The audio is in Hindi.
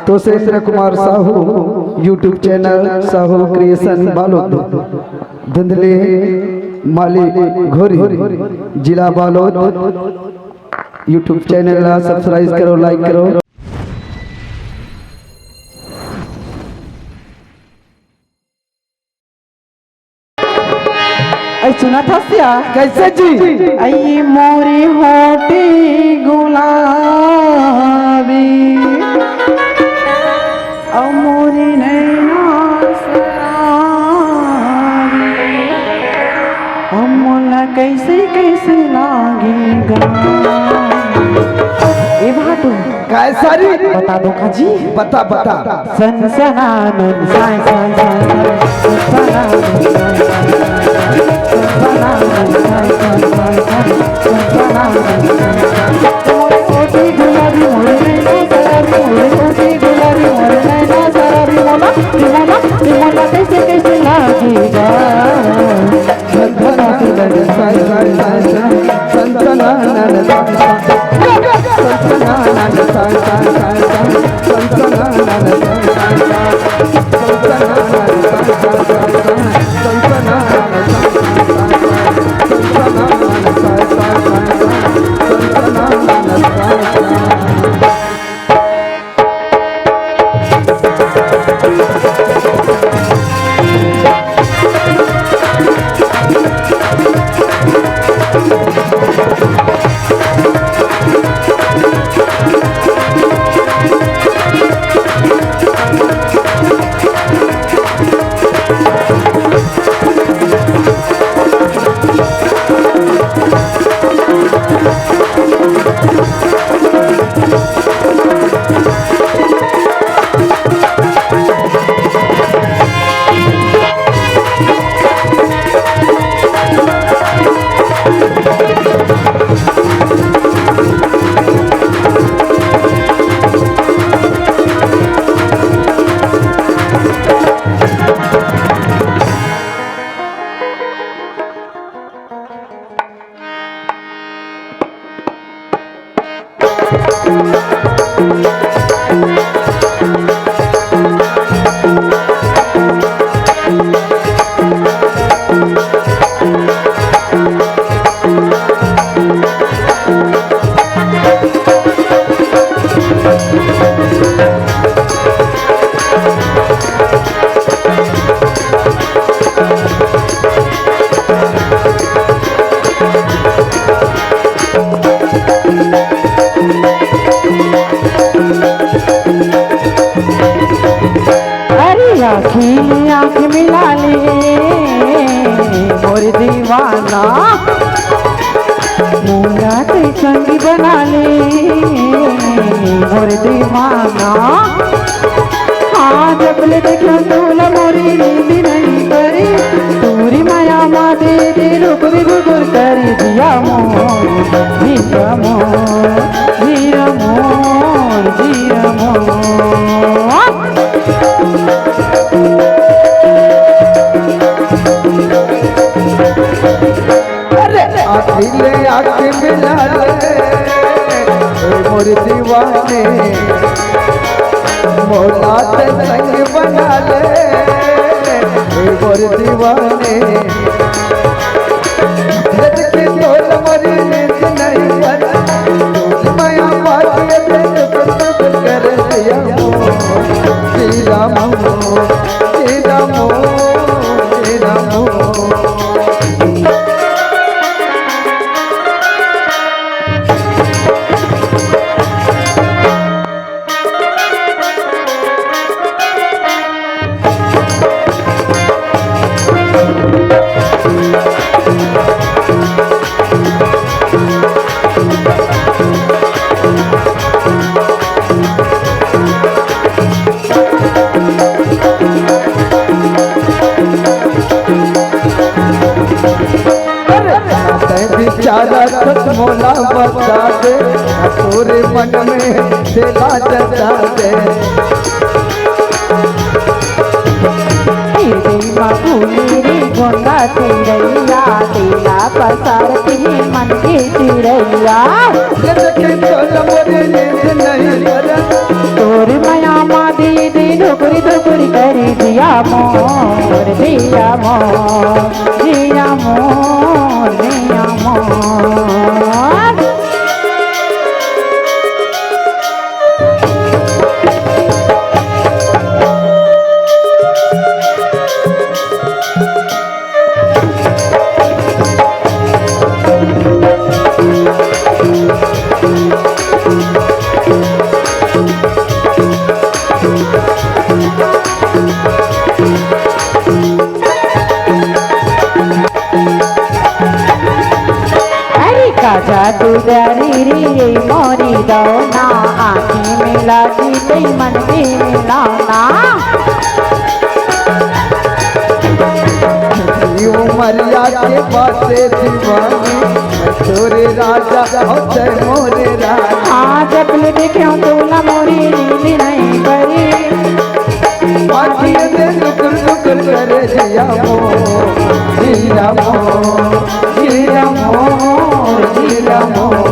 तो Sendra Kumar Sahu YouTube channel Sahu creation Balod धुंधले माली घोरी जिला बालोद यूट्यूब चैनल सब्सक्राइब करो, लाइक करो। सुना था क्या कैसे जी आई मोरी होटी गुलाबी मोरी नैना मोला कैसे कैसे लागेगा ए भाटू कैसा री बता दो का जी बता बता सन सनानन सन सन आँख मिला ले मोर दीवाना मोरा के संग बना ले मोर दीवाना हाँ जब ले देखा तोला मोरी नींद नहीं करे तोरी माया माँ दे दे रुक भी गुर कर दिया मोर जीरा मोर जीरा मोर जीरा मोर आखिले आँख मिला ले मोर दीवाने मोला ते संग बना ले मोर दीवाने लड़के तोल मोरी नींद नहीं बना माया बात कर दिया जीरा मोर जीरा मोर जीरा मोर बेचारा खत्म मोला बता दे तोरे मन में दिला जता दे मेरी गोंदा चिड़ैया तेला पसारती मन की चिड़ैया तोर माया जिया मोर जिया मोर जिया मोर जादू दारी रे मोरी दौना आँखी मिला दी मन भी मिलाना उमरिया के बाते दीवानी तोरे राजा होते मोरे राजा। हाँ जब ले देखो तोला मोरी नींद नहीं परी आँखियों में टुकुर टुकुर करे जिया मोर जिया मोर जिया मोर जिया मोर।